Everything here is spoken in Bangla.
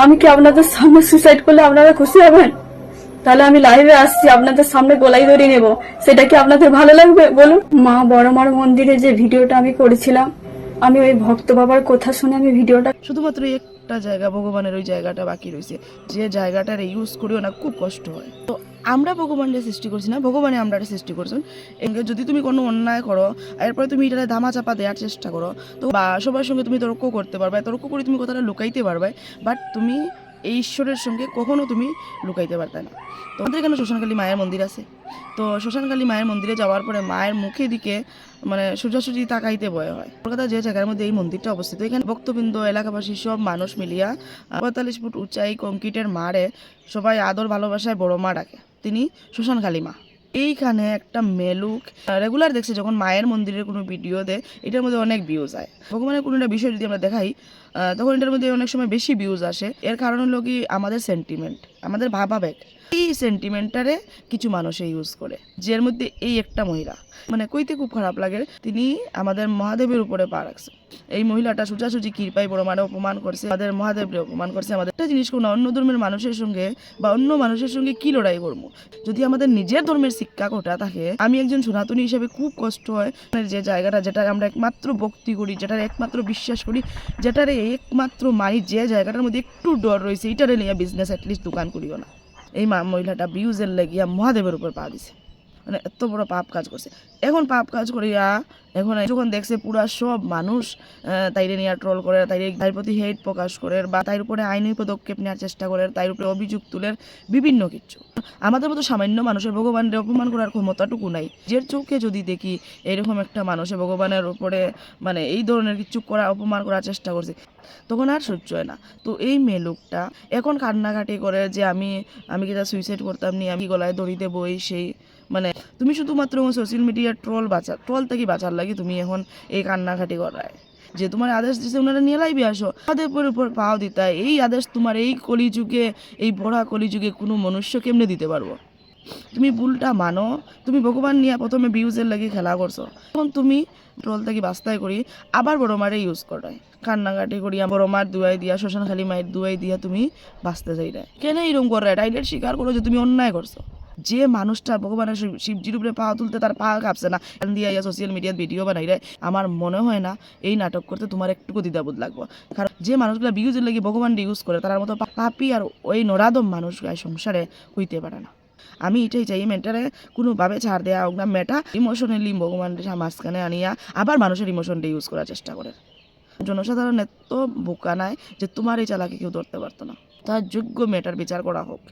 আমি কি আপনাদের সামনে সুসাইড করলে আপনারা খুশি হবেন? তাহলে আমি লাইভে আসছি, আপনাদের সামনে গলায় ধরে নেব, সেটা কি আপনাদের ভালো লাগবে বলুন? মা বড়মার মন্দিরে যে ভিডিওটা আমি করেছিলাম, আমি ওই ভক্ত বাবার কথা শুনে আমি ভিডিওটা শুধুমাত্র একটা জায়গা ভগবানের ওই জায়গাটা বাকি রয়েছে, যে জায়গাটার ইউজ করিও না খুব কষ্ট হয়। তো আমরা ভগবানকে সৃষ্টি করছি না, ভগবানে আমরা সৃষ্টি করছেন। এঙ্গে যদি তুমি কোনো অন্যায় করো, এরপরে তুমি এটা ধামা চাপা দেওয়ার চেষ্টা করো, তো বা সবার সঙ্গে তুমি তর্ক করতে পারবে, তর্ক করে তুমি কথাটা লুকাইতে পারবে, বাট তুমি এই ঈশ্বরের সঙ্গে কখনো তুমি লুকাইতে পারতে না। তো আমাদের এখানে শ্মশানকালী মায়ের মন্দির আছে। তো শ্মশানকালী মায়ের মন্দিরে যাওয়ার পরে মায়ের মুখের দিকে মানে সোজাসুজি তাকাইতে ভয় হয়। কলকাতা যে জায়গার মধ্যে এই মন্দিরটা অবস্থিত, এখানে ভক্তবৃন্দ এলাকাবাসী সব মানুষ মিলিয়া 45 ফুট উঁচাই কংক্রিটের মারে সবাই আদর ভালোবাসায় বড় মা ডাকে, তিনি শ্মশানকালী মা। এইখানে একটা মেলুক রেগুলার দেখছে, যখন মায়ের মন্দিরের কোনো ভিডিও দেয় এটার মধ্যে অনেক ভিউজ হয়। ভগবানের কোনো একটা বিষয় যদি আমরা দেখাই তখন এটার মধ্যে অনেক সময় বেশি ভিউজ আসে। এর কারণ হলো কি আমাদের সেন্টিমেন্ট, আমাদের ভাবাবেগ। এই সেন্টিমেন্টটারে কিছু মানুষে ইউজ করে, যার মধ্যে এই একটা মহিলা মানে কইতে খুব খারাপ লাগে, তিনি আমাদের মহাদেবের উপরে পা রাখছে। এই মহিলাটা সোজাসুজি কৃপাই বড় মানে অপমান করছে, আমাদের মহাদেবকে অপমান করছে। আমাদের একটা জিনিস কোনো অন্য ধর্মের মানুষের সঙ্গে বা অন্য মানুষের সঙ্গে কি লড়াই করবো, যদি আমাদের নিজের ধর্মের শিক্ষা কোটা থাকে। আমি একজন সনাতনী হিসেবে খুব কষ্ট হয় যে জায়গাটা, যেটা আমরা একমাত্র ভক্তি করি, যেটার একমাত্র বিশ্বাস করি, যেটারে একমাত্র মানি, যে জায়গাটার মধ্যে একটু ডর রয়েছে, এটারে নিয়ে বিজনেস অ্যাটলিস্ট দোকান করিও না। এই মহিলাটা ভিউজের লেগিয়া মহাদেবের উপর পা দিছে, মানে এত বড় পাপ কাজ করছে। এখন পাপ কাজ করিয়া এখন যখন দেখছে পুরা সব মানুষ তাইরে নিয়ে ট্রল করে, তাইর প্রতি হেট প্রকাশ করে, বা তাইর উপরে আইনি পদক্ষেপ নেওয়ার চেষ্টা করে, তাইর উপরে অভিযোগ তুলের বিভিন্ন কিছু। আমাদের মতো সামান্য মানুষের ভগবানের অপমান করার ক্ষমতাটুকু নাই। যে চোখে যদি দেখি এরকম একটা মানুষে ভগবানের উপরে মানে এই ধরনের কিছু করা, অপমান করার চেষ্টা করছে, তখন আর সহ্য হয় না। তো এই মেয়ে লোকটা এখন কান্নাকাটি করে যে আমি কি তা সুইসাইড করতাম নি, আমি গলায় দড়ি দেবো এই সেই। মানে তুমি শুধুমাত্র সোশ্যাল মিডিয়ার ট্রল থেকে বাঁচার লাগে তুমি এখন এই কান্নাকাটি করায়, যে তোমার আদেশ দিচ্ছে ওনারা নিয়ে লাইবে আসো, তাদের উপর পাও দিতে হয়। এই আদেশ তোমার এই কলিযুগে, এই ভরা কলিযুগে কোনো মনুষ্য কেমনে দিতে পারবো? তুমি ভুলটা মানো, তুমি ভগবান নিয়ে প্রথমে ভিউজের লাগে খেলা করছো, তখন তুমি ট্রল থেকে বাস্তায় করি আবার বড় মারে ইউজ করায়, কান্নাকাটি করিয়া বড় মার দুয়াই দিয়া, শ্মশানকালী মায়ের দুয়াই দিয়া তুমি বাঁচতে চাইলে কেন এরকম করে? টাইলের স্বীকার করো যে তুমি অন্যায় করছো। যে মানুষটা ভগবানের শিবজির উপরে পা তুলতে তার পা কাঁপছে না, দিয়া সোশ্যাল মিডিয়ার ভিডিও বানাই রে, আমার মনে হয় না এই নাটক করতে তোমার একটুকু দ্বিধাবোধ লাগবে। কারণ যে মানুষগুলো ভিউজের লাগে ভগবান ইউজ করে, তার মতো পাপি আর ওই নরাদম মানুষ সংসারে হইতে পারে না। আমি এটাই চাই, মেয়েটারে কোনোভাবে ছাড় দেওয়া হোক না। মেয়েটা ইমোশনালি ভগবানের মাঝখানে আনিয়া আবার মানুষের ইমোশনটা ইউজ করার চেষ্টা করে। জনসাধারণ এত বোকা নাই যে তোমার এই চালাকি কেউ ধরতে পারতো না। তার যোগ্য মেয়েটার বিচার করা হোক।